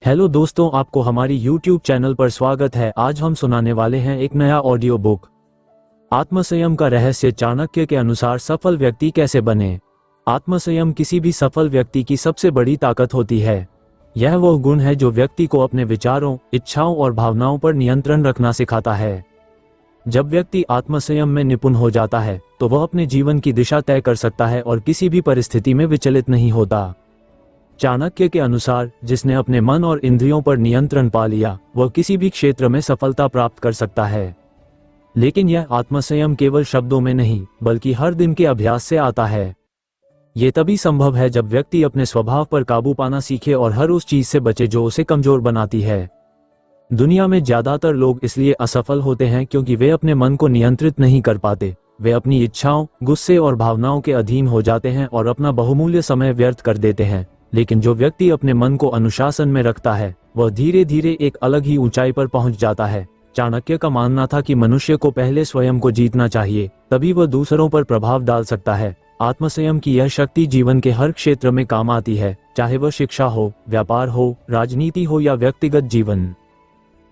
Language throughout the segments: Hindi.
हेलो दोस्तों, आपको हमारी YouTube चैनल पर स्वागत है। आज हम सुनाने वाले हैं एक नया ऑडियो बुक, आत्मसंयम का रहस्य। चाणक्य के अनुसार सफल व्यक्ति कैसे बने। आत्मसंयम किसी भी सफल व्यक्ति की सबसे बड़ी ताकत होती है। यह वह गुण है जो व्यक्ति को अपने विचारों, इच्छाओं और भावनाओं पर नियंत्रण रखना सिखाता है। जब व्यक्ति आत्मसंयम में निपुण हो जाता है तो वह अपने जीवन की दिशा तय कर सकता है और किसी भी परिस्थिति में विचलित नहीं होता। चाणक्य के अनुसार जिसने अपने मन और इंद्रियों पर नियंत्रण पा लिया वह किसी भी क्षेत्र में सफलता प्राप्त कर सकता है। लेकिन यह आत्मसंयम केवल शब्दों में नहीं बल्कि हर दिन के अभ्यास से आता है। ये तभी संभव है जब व्यक्ति अपने स्वभाव पर काबू पाना सीखे और हर उस चीज से बचे जो उसे कमजोर बनाती है। दुनिया में ज्यादातर लोग इसलिए असफल होते हैं क्योंकि वे अपने मन को नियंत्रित नहीं कर पाते। वे अपनी इच्छाओं, गुस्से और भावनाओं के अधीन हो जाते हैं और अपना बहुमूल्य समय व्यर्थ कर देते हैं। लेकिन जो व्यक्ति अपने मन को अनुशासन में रखता है वह धीरे धीरे एक अलग ही ऊंचाई पर पहुंच जाता है। चाणक्य का मानना था कि मनुष्य को पहले स्वयं को जीतना चाहिए, तभी वह दूसरों पर प्रभाव डाल सकता है। आत्मसंयम की यह शक्ति जीवन के हर क्षेत्र में काम आती है, चाहे वह शिक्षा हो, व्यापार हो, राजनीति हो या व्यक्तिगत जीवन।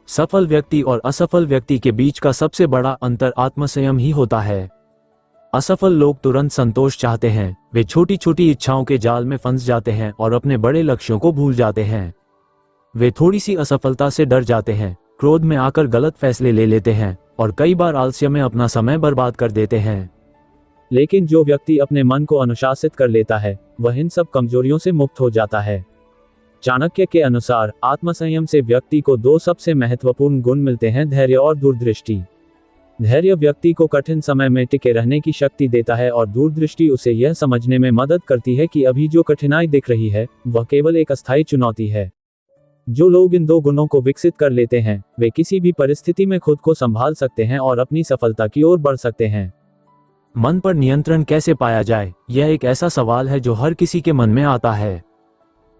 सफल व्यक्ति और असफल व्यक्ति के बीच का सबसे बड़ा अंतर आत्मसंयम ही होता है। असफल लोग तुरंत संतोष चाहते हैं, वे छोटी छोटी इच्छाओं के जाल में फंस जाते हैं और अपने बड़े लक्ष्यों को भूल जाते हैं। वे थोड़ी सी असफलता से डर जाते हैं, क्रोध में आकर गलत फैसले ले लेते हैं और कई बार आलस्य में अपना समय बर्बाद कर देते हैं। लेकिन जो व्यक्ति अपने मन को अनुशासित कर लेता है वह इन सब कमजोरियों से मुक्त हो जाता है। चाणक्य के अनुसार आत्मसंयम से व्यक्ति को दो सबसे महत्वपूर्ण गुण मिलते हैं, धैर्य और दूरदृष्टि। धैर्य व्यक्ति को कठिन समय में टिके रहने की शक्ति देता है और दूरदृष्टि उसे यह समझने में मदद करती है कि अभी जो कठिनाई दिख रही है वह केवल एक अस्थायी चुनौती है। जो लोग इन दो गुणों को विकसित कर लेते हैं वे किसी भी परिस्थिति में खुद को संभाल सकते हैं और अपनी सफलता की ओर बढ़ सकते हैं। मन पर नियंत्रण कैसे पाया जाए, यह एक ऐसा सवाल है जो हर किसी के मन में आता है।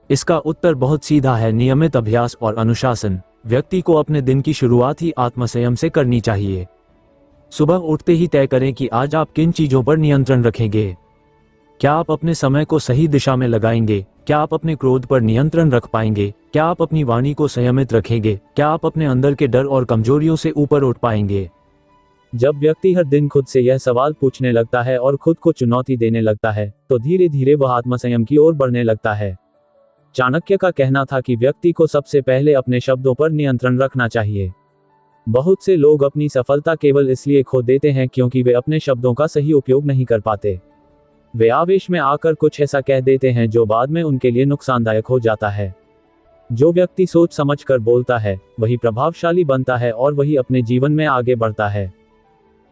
इसका उत्तर बहुत सीधा है, नियमित अभ्यास और अनुशासन। व्यक्ति को अपने दिन की शुरुआत ही आत्मसंयम से करनी चाहिए। सुबह उठते ही तय करें कि आज आप किन चीजों पर नियंत्रण रखेंगे। क्या आप अपने समय को सही दिशा में लगाएंगे? क्या आप अपने क्रोध पर नियंत्रण रख पाएंगे? क्या आप अपनी वाणी को संयमित रखेंगे? क्या आप अपने अंदर के डर और कमजोरियों से ऊपर उठ पाएंगे? जब व्यक्ति हर दिन खुद से यह सवाल पूछने लगता है और खुद को चुनौती देने लगता है तो धीरे धीरे वह आत्मसंयम की ओर बढ़ने लगता है। चाणक्य का कहना था कि व्यक्ति को सबसे पहले अपने शब्दों पर नियंत्रण रखना चाहिए। बहुत से लोग अपनी सफलता केवल इसलिए खो देते हैं क्योंकि वे अपने शब्दों का सही उपयोग नहीं कर पाते। वे आवेश में आकर कुछ ऐसा कह देते हैं जो बाद में उनके लिए नुकसानदायक हो जाता है। जो व्यक्ति सोच समझकर बोलता है वही प्रभावशाली बनता है और वही अपने जीवन में आगे बढ़ता है।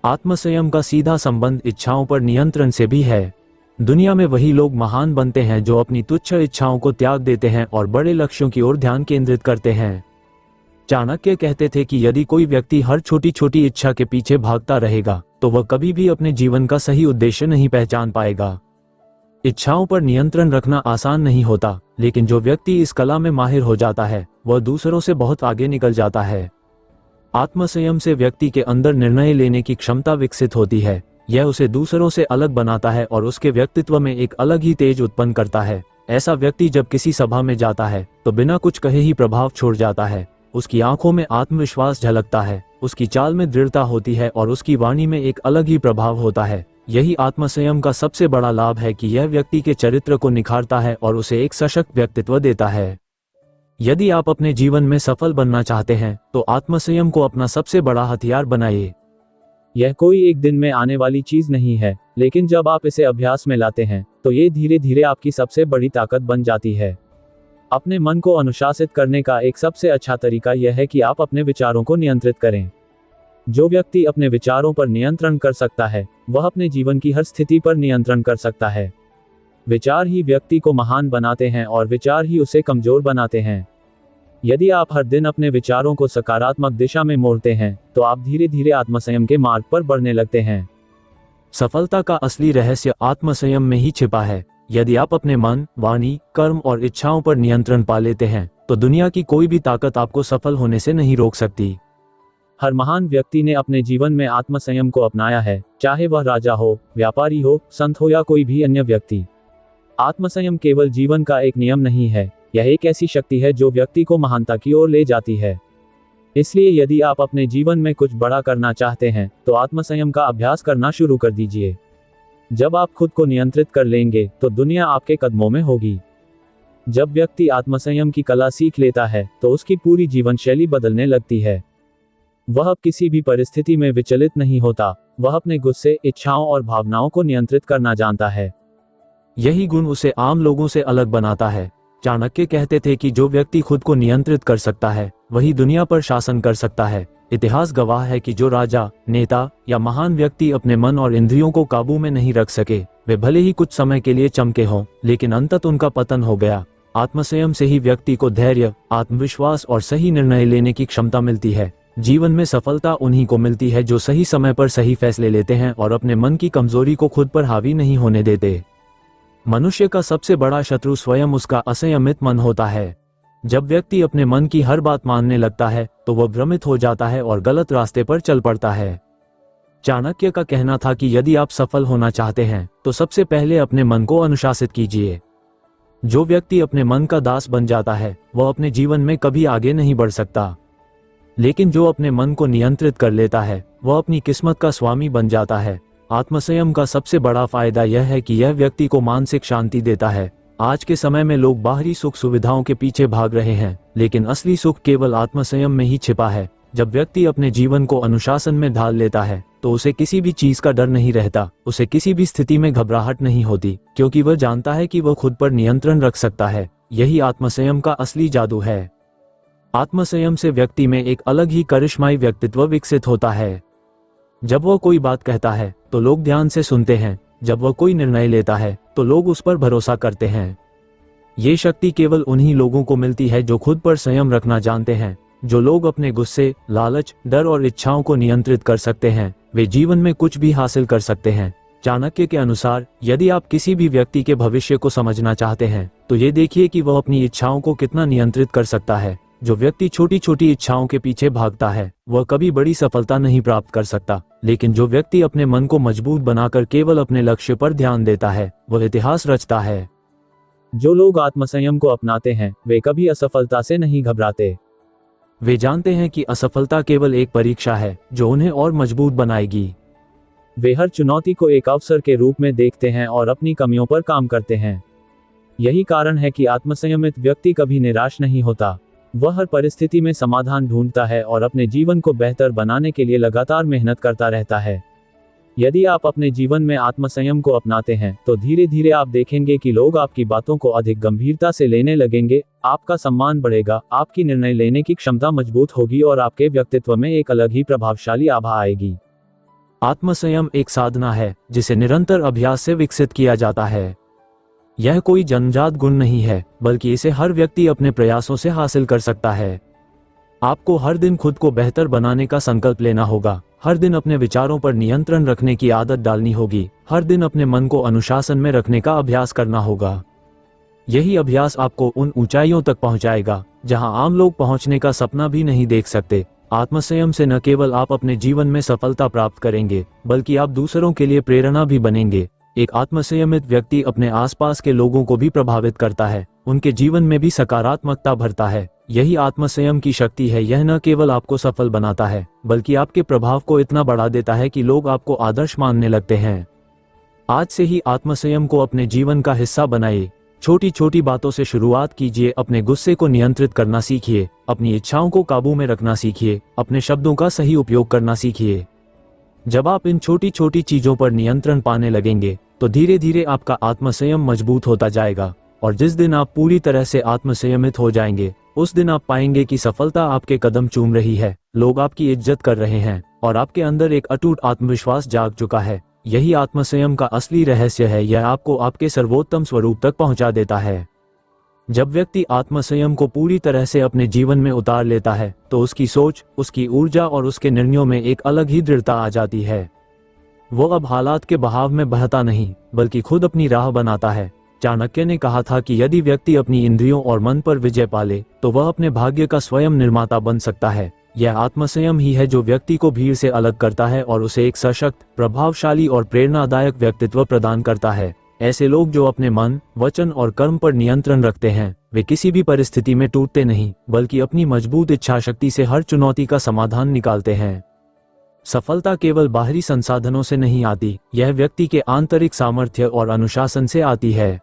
आत्मसंयम का सीधा संबंध इच्छाओं पर नियंत्रण से भी है। दुनिया में वही लोग महान बनते हैं जो अपनी तुच्छ इच्छाओं को त्याग देते हैं और बड़े लक्ष्यों की ओर ध्यान केंद्रित करते हैं। चाणक्य कहते थे कि यदि कोई व्यक्ति हर छोटी छोटी इच्छा के पीछे भागता रहेगा तो वह कभी भी अपने जीवन का सही उद्देश्य नहीं पहचान पाएगा। इच्छाओं पर नियंत्रण रखना आसान नहीं होता, लेकिन जो व्यक्ति इस कला में माहिर हो जाता है वह दूसरों से बहुत आगे निकल जाता है। आत्मसंयम से व्यक्ति के अंदर निर्णय लेने की क्षमता विकसित होती है। यह उसे दूसरों से अलग बनाता है और उसके व्यक्तित्व में एक अलग ही तेज उत्पन्न करता है। ऐसा व्यक्ति जब किसी सभा में जाता है तो बिना कुछ कहे ही प्रभाव छोड़ जाता है। उसकी आंखों में आत्मविश्वास झलकता है, उसकी चाल में दृढ़ता होती है और उसकी वाणी में एक अलग ही प्रभाव होता है। यही आत्मसंयम का सबसे बड़ा लाभ है कि यह व्यक्ति के चरित्र को निखारता है और उसे एक सशक्त व्यक्तित्व देता है। यदि आप अपने जीवन में सफल बनना चाहते हैं तो आत्मसंयम को अपना सबसे बड़ा हथियार बनाइए। यह कोई एक दिन में आने वाली चीज नहीं है, लेकिन जब आप इसे अभ्यास में लाते हैं तो ये धीरे धीरे आपकी सबसे बड़ी ताकत बन जाती है। अपने मन को अनुशासित करने का एक सबसे अच्छा तरीका यह है कि आप अपने विचारों को नियंत्रित करें। जो व्यक्ति अपने विचारों पर नियंत्रण कर सकता है वह अपने जीवन की हर स्थिति पर नियंत्रण कर सकता है। विचार ही व्यक्ति को महान बनाते हैं और विचार ही उसे कमजोर बनाते हैं। यदि आप हर दिन अपने विचारों को सकारात्मक दिशा में मोड़ते हैं तो आप धीरे धीरे आत्मसंयम के मार्ग पर बढ़ने लगते हैं। सफलता का असली रहस्य आत्मसंयम में ही छिपा है। यदि आप अपने मन, वाणी, कर्म और इच्छाओं पर नियंत्रण पा लेते हैं तो दुनिया की कोई भी ताकत आपको सफल होने से नहीं रोक सकती। हर महान व्यक्ति ने अपने जीवन में आत्मसंयम को अपनाया है, चाहे वह राजा हो, व्यापारी हो, संत हो या कोई भी अन्य व्यक्ति। आत्मसंयम केवल जीवन का एक नियम नहीं है, यह एक ऐसी शक्ति है जो व्यक्ति को महानता की ओर ले जाती है। इसलिए यदि आप अपने जीवन में कुछ बड़ा करना चाहते हैं तो आत्मसंयम का अभ्यास करना शुरू कर दीजिए। जब आप खुद को नियंत्रित कर लेंगे तो दुनिया आपके कदमों में होगी। जब व्यक्ति आत्मसंयम की कला सीख लेता है तो उसकी पूरी जीवन शैली बदलने लगती है। वह अब किसी भी परिस्थिति में विचलित नहीं होता, वह अपने गुस्से, इच्छाओं और भावनाओं को नियंत्रित करना जानता है। यही गुण उसे आम लोगों से अलग बनाता है। चाणक्य कहते थे कि जो व्यक्ति खुद को नियंत्रित कर सकता है वही दुनिया पर शासन कर सकता है। इतिहास गवाह है कि जो राजा, नेता या महान व्यक्ति अपने मन और इंद्रियों को काबू में नहीं रख सके, वे भले ही कुछ समय के लिए चमके हों, लेकिन अंततः उनका पतन हो गया। आत्मसंयम से ही व्यक्ति को धैर्य, आत्मविश्वास और सही निर्णय लेने की क्षमता मिलती है। जीवन में सफलता उन्हीं को मिलती है जो सही समय पर सही फैसले लेते हैं और अपने मन की कमजोरी को खुद पर हावी नहीं होने देते। मनुष्य का सबसे बड़ा शत्रु स्वयं उसका असंयमित मन होता है। जब व्यक्ति अपने मन की हर बात मानने लगता है तो वह भ्रमित हो जाता है और गलत रास्ते पर चल पड़ता है। चाणक्य का कहना था कि यदि आप सफल होना चाहते हैं तो सबसे पहले अपने मन को अनुशासित कीजिए। जो व्यक्ति अपने मन का दास बन जाता है वह अपने जीवन में कभी आगे नहीं बढ़ सकता, लेकिन जो अपने मन को नियंत्रित कर लेता है वह अपनी किस्मत का स्वामी बन जाता है। आत्मसंयम का सबसे बड़ा फायदा यह है कि यह व्यक्ति को मानसिक शांति देता है। आज के समय में लोग बाहरी सुख सुविधाओं के पीछे भाग रहे हैं, लेकिन असली सुख केवल आत्मसंयम में ही छिपा है। जब व्यक्ति अपने जीवन को अनुशासन में ढाल लेता है तो उसे किसी भी चीज का डर नहीं रहता, उसे किसी भी स्थिति में घबराहट नहीं होती, क्योंकि वह जानता है कि वह खुद पर नियंत्रण रख सकता है। यही आत्मसंयम का असली जादू है। आत्मसंयम से व्यक्ति में एक अलग ही करिश्माई व्यक्तित्व विकसित होता है। जब वह कोई बात कहता है तो लोग ध्यान से सुनते हैं, जब वह कोई निर्णय लेता है तो लोग उस पर भरोसा करते हैं। ये शक्ति केवल उन्हीं लोगों को मिलती है जो खुद पर संयम रखना जानते हैं। जो लोग अपने गुस्से, लालच, डर और इच्छाओं को नियंत्रित कर सकते हैं वे जीवन में कुछ भी हासिल कर सकते हैं। चाणक्य के अनुसार यदि आप किसी भी व्यक्ति के भविष्य को समझना चाहते हैं तो ये देखिए कि वह अपनी इच्छाओं को कितना नियंत्रित कर सकता है। जो व्यक्ति छोटी छोटी इच्छाओं के पीछे भागता है वह कभी बड़ी सफलता नहीं प्राप्त कर सकता, लेकिन जो व्यक्ति अपने मन को मजबूत बनाकर केवल अपने लक्ष्य पर ध्यान देता है वह इतिहास रचता है। जो लोग आत्मसंयम को अपनाते हैं वे कभी असफलता से नहीं घबराते। वे जानते हैं कि असफलता केवल एक परीक्षा है जो उन्हें और मजबूत बनाएगी। वे हर चुनौती को एक अवसर के रूप में देखते हैं और अपनी कमियों पर काम करते हैं। यही कारण है कि आत्मसंयमित व्यक्ति कभी निराश नहीं होता। वह हर परिस्थिति में समाधान ढूंढता है और अपने जीवन को बेहतर बनाने के लिए लगातार मेहनत करता रहता है। यदि आप अपने जीवन में आत्मसंयम को अपनाते हैं तो धीरे धीरे आप देखेंगे कि लोग आपकी बातों को अधिक गंभीरता से लेने लगेंगे, आपका सम्मान बढ़ेगा, आपकी निर्णय लेने की क्षमता मजबूत होगी और आपके व्यक्तित्व में एक अलग ही प्रभावशाली आभा आएगी। आत्मसंयम एक साधना है जिसे निरंतर अभ्यास से विकसित किया जाता है। यह कोई जन्मजात गुण नहीं है, बल्कि इसे हर व्यक्ति अपने प्रयासों से हासिल कर सकता है। आपको हर दिन खुद को बेहतर बनाने का संकल्प लेना होगा, हर दिन अपने विचारों पर नियंत्रण रखने की आदत डालनी होगी, हर दिन अपने मन को अनुशासन में रखने का अभ्यास करना होगा। यही अभ्यास आपको उन ऊंचाइयों तक पहुंचाएगा जहां आम लोग पहुंचने का सपना भी नहीं देख सकते। आत्मसंयम से न केवल आप अपने जीवन में सफलता प्राप्त करेंगे, बल्कि आप दूसरों के लिए प्रेरणा भी बनेंगे। एक आत्मसंयमित व्यक्ति अपने आसपास के लोगों को भी प्रभावित करता है, उनके जीवन में भी सकारात्मकता भरता है। यही आत्मसंयम की शक्ति है। यह न केवल आपको सफल बनाता है, बल्कि आपके प्रभाव को इतना बढ़ा देता है कि लोग आपको आदर्श मानने लगते हैं। आज से ही आत्मसंयम को अपने जीवन का हिस्सा बनाइए। छोटी छोटी बातों से शुरुआत कीजिए, अपने गुस्से को नियंत्रित करना सीखिए, अपनी इच्छाओं को काबू में रखना सीखिए, अपने शब्दों का सही उपयोग करना सीखिए। जब आप इन छोटी छोटी चीजों पर नियंत्रण पाने लगेंगे तो धीरे धीरे आपका आत्मसंयम मजबूत होता जाएगा, और जिस दिन आप पूरी तरह से आत्मसंयमित हो जाएंगे उस दिन आप पाएंगे कि सफलता आपके कदम चूम रही है, लोग आपकी इज्जत कर रहे हैं और आपके अंदर एक अटूट आत्मविश्वास जाग चुका है। यही आत्मसंयम का असली रहस्य है। यह आपको आपके सर्वोत्तम स्वरूप तक पहुंचा देता है। जब व्यक्ति आत्मसंयम को पूरी तरह से अपने जीवन में उतार लेता है तो उसकी सोच, उसकी ऊर्जा और उसके निर्णयों में एक अलग ही दृढ़ता आ जाती है। वो अब हालात के बहाव में बहता नहीं, बल्कि खुद अपनी राह बनाता है। चाणक्य ने कहा था कि यदि व्यक्ति अपनी इंद्रियों और मन पर विजय पाले तो वह अपने भाग्य का स्वयं निर्माता बन सकता है। यह आत्मसंयम ही है जो व्यक्ति को भीड़ से अलग करता है और उसे एक सशक्त, प्रभावशाली और प्रेरणादायक व्यक्तित्व प्रदान करता है। ऐसे लोग जो अपने मन, वचन और कर्म पर नियंत्रण रखते हैं वे किसी भी परिस्थिति में टूटते नहीं, बल्कि अपनी मजबूत इच्छा शक्ति से हर चुनौती का समाधान निकालते हैं। सफलता केवल बाहरी संसाधनों से नहीं आती, यह व्यक्ति के आंतरिक सामर्थ्य और अनुशासन से आती है।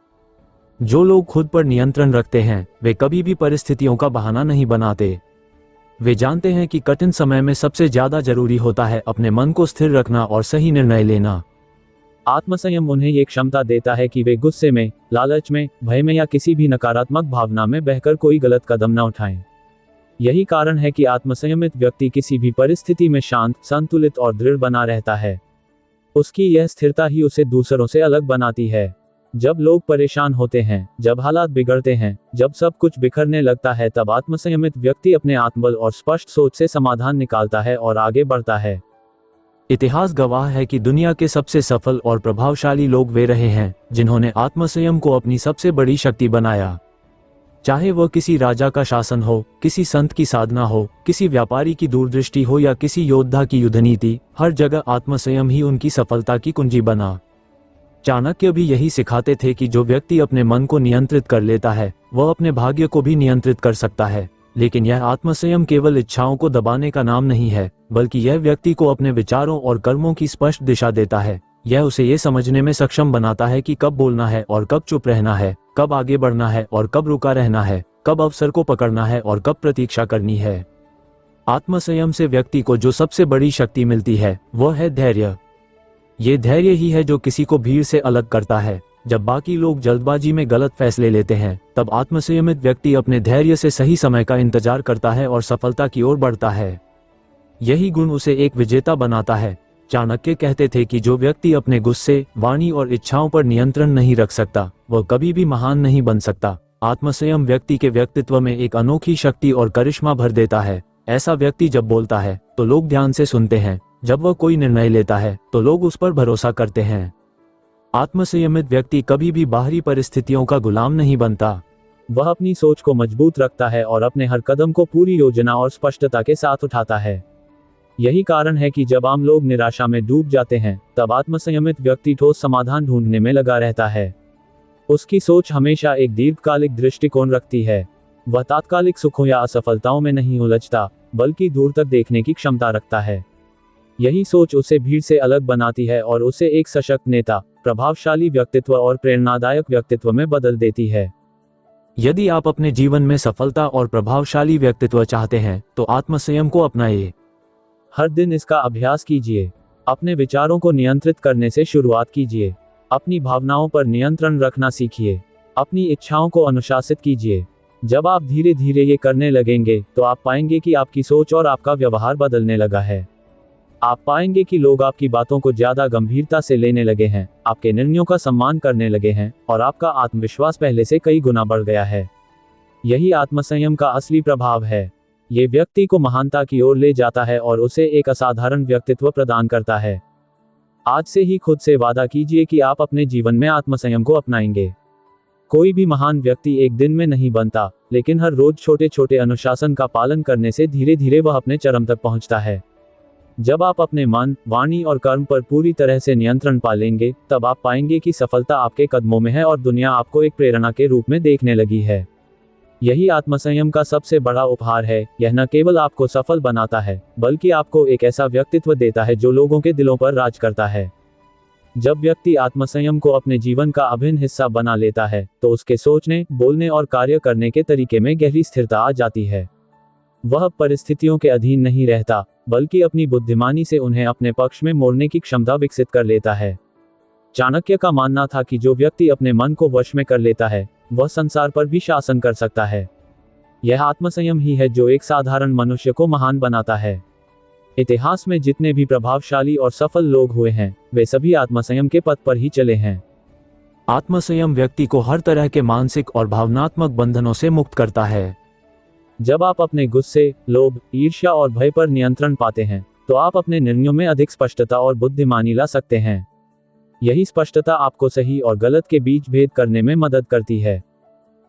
जो लोग खुद पर नियंत्रण रखते हैं, वे कभी भी परिस्थितियों का बहाना नहीं बनाते। वे जानते हैं कि कठिन समय में सबसे ज्यादा जरूरी होता है अपने मन को स्थिर रखना और सही निर्णय लेना। आत्मसंयम उन्हें ये क्षमता देता है कि वे गुस्से में, लालच में, भय में या किसी भी नकारात्मक भावना में बहकर कोई गलत कदम न उठाएं। यही कारण है कि आत्मसंयमित व्यक्ति किसी भी परिस्थिति में शांत, संतुलित और दृढ़ बना रहता है। उसकी यह स्थिरता ही उसे दूसरों से अलग बनाती है। जब लोग परेशान होते हैं, जब हालात बिगड़ते हैं, जब सब कुछ बिखरने लगता है, तब आत्मसंयमित व्यक्ति अपने आत्मबल और स्पष्ट सोच से समाधान निकालता है और आगे बढ़ता है। इतिहास गवाह है कि दुनिया के सबसे सफल और प्रभावशाली लोग वे रहे हैं जिन्होंने आत्मसंयम को अपनी सबसे बड़ी शक्ति बनाया। चाहे वह किसी राजा का शासन हो, किसी संत की साधना हो, किसी व्यापारी की दूरदृष्टि हो या किसी योद्धा की युद्ध नीति, हर जगह आत्मसंयम ही उनकी सफलता की कुंजी बना। चाणक्य भी यही सिखाते थे कि जो व्यक्ति अपने मन को नियंत्रित कर लेता है, वह अपने भाग्य को भी नियंत्रित कर सकता है। लेकिन यह आत्मसंयम केवल इच्छाओं को दबाने का नाम नहीं है, बल्कि यह व्यक्ति को अपने विचारों और कर्मों की स्पष्ट दिशा देता है। यह उसे ये समझने में सक्षम बनाता है कि कब बोलना है और कब चुप रहना है, कब आगे बढ़ना है और कब रुका रहना है, कब अवसर को पकड़ना है और कब प्रतीक्षा करनी है। आत्मसंयम से व्यक्ति को जो सबसे बड़ी शक्ति मिलती है, वह है धैर्य। ये धैर्य ही है जो किसी को भीड़ से अलग करता है। जब बाकी लोग जल्दबाजी में गलत फैसले लेते हैं, तब आत्मसंयमित व्यक्ति अपने धैर्य से सही समय का इंतजार करता है और सफलता की ओर बढ़ता है। यही गुण उसे एक विजेता बनाता है। चाणक्य कहते थे कि जो व्यक्ति अपने गुस्से, वाणी और इच्छाओं पर नियंत्रण नहीं रख सकता, वह कभी भी महान नहीं बन सकता। आत्मसंयम व्यक्ति के व्यक्तित्व में एक अनोखी शक्ति और करिश्मा भर देता है। ऐसा व्यक्ति जब बोलता है तो लोग ध्यान से सुनते हैं, जब वह कोई निर्णय लेता है तो लोग उस पर भरोसा करते हैं। आत्मसंयमित व्यक्ति कभी भी बाहरी परिस्थितियों का गुलाम नहीं बनता। वह अपनी सोच को मजबूत रखता है और अपने हर कदम को पूरी योजना और स्पष्टता के साथ उठाता है। यही कारण है कि जब आम लोग निराशा में डूब जाते हैं, तब आत्मसंयमित व्यक्ति ठोस समाधान ढूंढने में लगा रहता है। उसकी सोच हमेशा एक दीर्घकालिक दृष्टिकोण रखती है। वह तात्कालिक सुखों या असफलताओं में नहीं उलझता, बल्कि दूर तक देखने की क्षमता रखता है। यही सोच उसे भीड़ से अलग बनाती है और उसे एक सशक्त नेता, प्रभावशाली व्यक्तित्व और प्रेरणादायक व्यक्तित्व में बदल देती है। यदि आप अपने जीवन में सफलता और प्रभावशाली व्यक्तित्व चाहते हैं, तो आत्मसंयम को अपनाइए। हर दिन इसका अभ्यास कीजिए। अपने विचारों को नियंत्रित करने से शुरुआत कीजिए। अपनी भावनाओं पर नियंत्रण रखना सीखिए। अपनी इच्छाओं को अनुशासित कीजिए। जब आप धीरे धीरे ये करने लगेंगे, तो आप पाएंगे कि आपकी सोच और आपका व्यवहार बदलने लगा है। आप पाएंगे कि लोग आपकी बातों को ज्यादा गंभीरता से लेने लगे हैं, आपके निर्णयों का सम्मान करने लगे हैं और आपका आत्मविश्वास पहले से कई गुना बढ़ गया है। यही आत्मसंयम का असली प्रभाव है। ये व्यक्ति को महानता की ओर ले जाता है और उसे एक असाधारण व्यक्तित्व प्रदान करता है। आज से ही खुद से वादा कीजिए कि आप अपने जीवन में आत्मसंयम को अपनाएंगे। कोई भी महान व्यक्ति एक दिन में नहीं बनता, लेकिन हर रोज छोटे छोटे अनुशासन का पालन करने से धीरे धीरे वह अपने चरम तक पहुंचता है। जब आप अपने मन, वाणी और कर्म पर पूरी तरह से नियंत्रण पालेंगे, तब आप पाएंगे कि सफलता आपके कदमों में है और दुनिया आपको एक प्रेरणा के रूप में देखने लगी है। यही आत्मसंयम का सबसे बड़ा उपहार है। यह न केवल आपको सफल बनाता है, बल्कि आपको एक ऐसा व्यक्तित्व देता है जो लोगों के दिलों पर राज करता है। जब व्यक्ति आत्मसंयम को अपने जीवन का अभिन्न हिस्सा बना लेता है, तो उसके सोचने, बोलने और कार्य करने के तरीके में गहरी स्थिरता आ जाती है। वह परिस्थितियों के अधीन नहीं रहता, बल्कि अपनी बुद्धिमानी से उन्हें अपने पक्ष में मोड़ने की क्षमता विकसित कर लेता है। चाणक्य का मानना था कि जो व्यक्ति अपने मन को वश में कर लेता है, वह संसार पर भी शासन कर सकता है। यह आत्मसंयम ही है जो एक साधारण मनुष्य को महान बनाता है। इतिहास में जितने भी प्रभावशाली और सफल लोग हुए हैं, वे सभी आत्मसंयम के पथ पर ही चले हैं। आत्मसंयम व्यक्ति को हर तरह के मानसिक और भावनात्मक बंधनों से मुक्त करता है। जब आप अपने गुस्से, लोभ, ईर्ष्या और भय पर नियंत्रण पाते हैं, तो आप अपने निर्णयों में अधिक स्पष्टता और बुद्धिमानी ला सकते हैं। यही स्पष्टता आपको सही और गलत के बीच भेद करने में मदद करती है।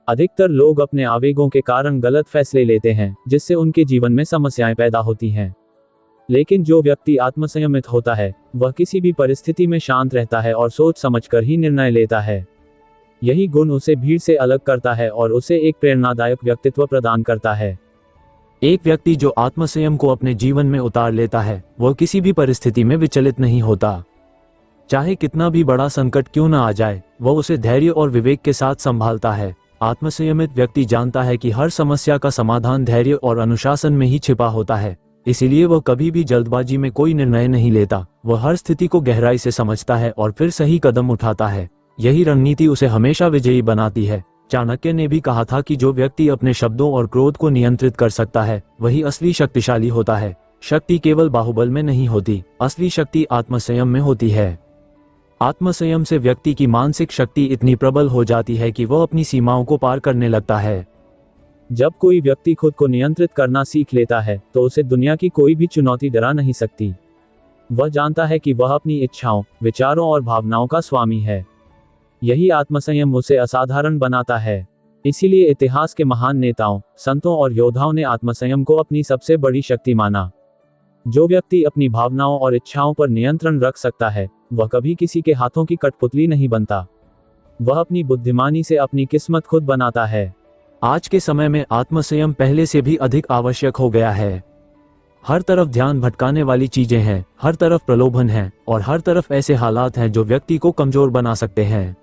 अधिकतर लोग अपने आवेगों के कारण गलत फैसले लेते हैं, जिससे उनके जीवन में समस्याएं पैदा होती हैं। लेकिन जो व्यक्ति आत्मसंयमित होता है, वह किसी भी परिस्थिति में शांत रहता है और सोच समझकर ही निर्णय लेता है। यही गुण उसे भीड़ से अलग करता है और उसे एक प्रेरणादायक व्यक्तित्व प्रदान करता है। एक व्यक्ति जो आत्मसंयम को अपने जीवन में उतार लेता है, वह किसी भी परिस्थिति में विचलित नहीं होता। चाहे कितना भी बड़ा संकट क्यों न आ जाए, वह उसे धैर्य और विवेक के साथ संभालता है। आत्मसंयमित व्यक्ति जानता है कि हर समस्या का समाधान धैर्य और अनुशासन में ही छिपा होता है, इसीलिए वह कभी भी जल्दबाजी में कोई निर्णय नहीं लेता। वह हर स्थिति को गहराई से समझता है और फिर सही कदम उठाता है। यही रणनीति उसे हमेशा विजयी बनाती है। चाणक्य ने भी कहा था कि जो व्यक्ति अपने शब्दों और क्रोध को नियंत्रित कर सकता है, वही असली शक्तिशाली होता है। शक्ति केवल बाहुबल में नहीं होती, असली शक्ति आत्मसंयम में होती है। आत्मसंयम से व्यक्ति की मानसिक शक्ति इतनी प्रबल हो जाती है कि वह अपनी सीमाओं को पार करने लगता है। जब कोई व्यक्ति खुद को नियंत्रित करना सीख लेता है, तो उसे दुनिया की कोई भी चुनौती डरा नहीं सकती। वह जानता है कि वह अपनी इच्छाओं, विचारों और भावनाओं का स्वामी है। यही आत्मसंयम उसे असाधारण बनाता है। इसीलिए इतिहास के महान नेताओं, संतों और योद्धाओं ने आत्मसंयम को अपनी सबसे बड़ी शक्ति माना। जो व्यक्ति अपनी भावनाओं और इच्छाओं पर नियंत्रण रख सकता है, वह कभी किसी के हाथों की कठपुतली नहीं बनता। वह अपनी बुद्धिमानी से अपनी किस्मत खुद बनाता है। आज के समय में आत्मसंयम पहले से भी अधिक आवश्यक हो गया है। हर तरफ ध्यान भटकाने वाली चीजें हैं, हर तरफ प्रलोभन है और हर तरफ ऐसे हालात हैं जो व्यक्ति को कमजोर बना सकते हैं।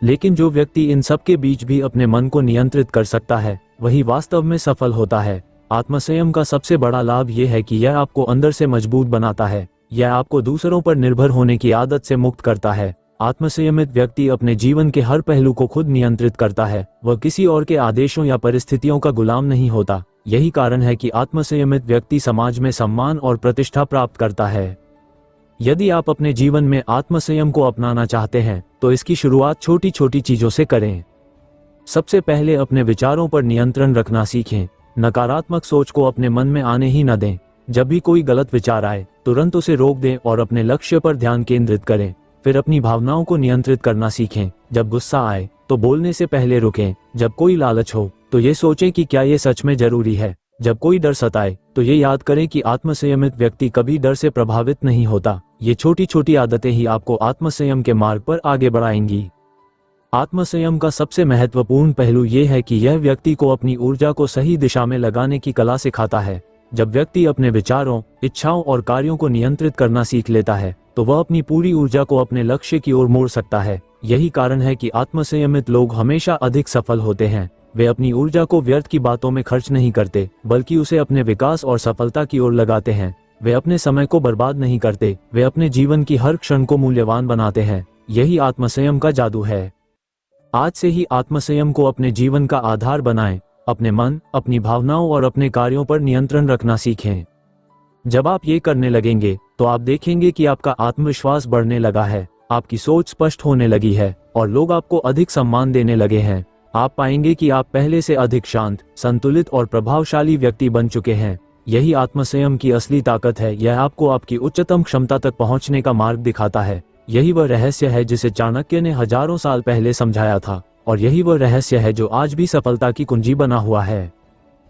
लेकिन जो व्यक्ति इन सब के बीच भी अपने मन को नियंत्रित कर सकता है, वही वास्तव में सफल होता है। आत्मसंयम का सबसे बड़ा लाभ यह है कि यह आपको अंदर से मजबूत बनाता है। यह आपको दूसरों पर निर्भर होने की आदत से मुक्त करता है। आत्मसंयमित व्यक्ति अपने जीवन के हर पहलू को खुद नियंत्रित करता है। वह किसी और के आदेशों या परिस्थितियों का गुलाम नहीं होता। यही कारण है कि आत्मसंयमित व्यक्ति समाज में सम्मान और प्रतिष्ठा प्राप्त करता है। यदि आप अपने जीवन में आत्मसंयम को अपनाना चाहते हैं, तो इसकी शुरुआत छोटी छोटी चीजों से करें। सबसे पहले अपने विचारों पर नियंत्रण रखना सीखें। नकारात्मक सोच को अपने मन में आने ही न दें। जब भी कोई गलत विचार आए, तुरंत उसे रोक दें और अपने लक्ष्य पर ध्यान केंद्रित करें। फिर अपनी भावनाओं को नियंत्रित करना सीखें। जब गुस्सा आए, तो बोलने से पहले रुकें। जब कोई लालच हो, तो ये सोचें कि क्या ये सच में जरूरी है। जब कोई डर सताए, तो ये याद करें कि आत्मसंयमित व्यक्ति कभी डर से प्रभावित नहीं होता। ये छोटी छोटी आदतें ही आपको आत्मसंयम के मार्ग पर आगे बढ़ाएंगी। आत्मसंयम का सबसे महत्वपूर्ण पहलू ये है कि यह व्यक्ति को अपनी ऊर्जा को सही दिशा में लगाने की कला सिखाता है। जब व्यक्ति अपने विचारों, इच्छाओं और कार्यों को नियंत्रित करना सीख लेता है, तो वह अपनी पूरी ऊर्जा को अपने लक्ष्य की ओर मोड़ सकता है। यही कारण है कि आत्मसंयमित लोग हमेशा अधिक सफल होते हैं। वे अपनी ऊर्जा को व्यर्थ की बातों में खर्च नहीं करते, बल्कि उसे अपने विकास और सफलता की ओर लगाते हैं। वे अपने समय को बर्बाद नहीं करते, वे अपने जीवन की हर क्षण को मूल्यवान बनाते हैं। यही आत्मसंयम का जादू है। आज से ही आत्मसंयम को अपने जीवन का आधार बनाएं। अपने मन, अपनी भावनाओं और अपने कार्यों पर नियंत्रण रखना सीखें। जब आप ये करने लगेंगे, तो आप देखेंगे कि आपका आत्मविश्वास बढ़ने लगा है, आपकी सोच स्पष्ट होने लगी है और लोग आपको अधिक सम्मान देने लगे हैं। आप पाएंगे कि आप पहले से अधिक शांत, संतुलित और प्रभावशाली व्यक्ति बन चुके हैं। यही आत्मसंयम की असली ताकत है। यह आपको आपकी उच्चतम क्षमता तक पहुंचने का मार्ग दिखाता है। यही वह रहस्य है जिसे चाणक्य ने हजारों साल पहले समझाया था, और यही वह रहस्य है जो आज भी सफलता की कुंजी बना हुआ है।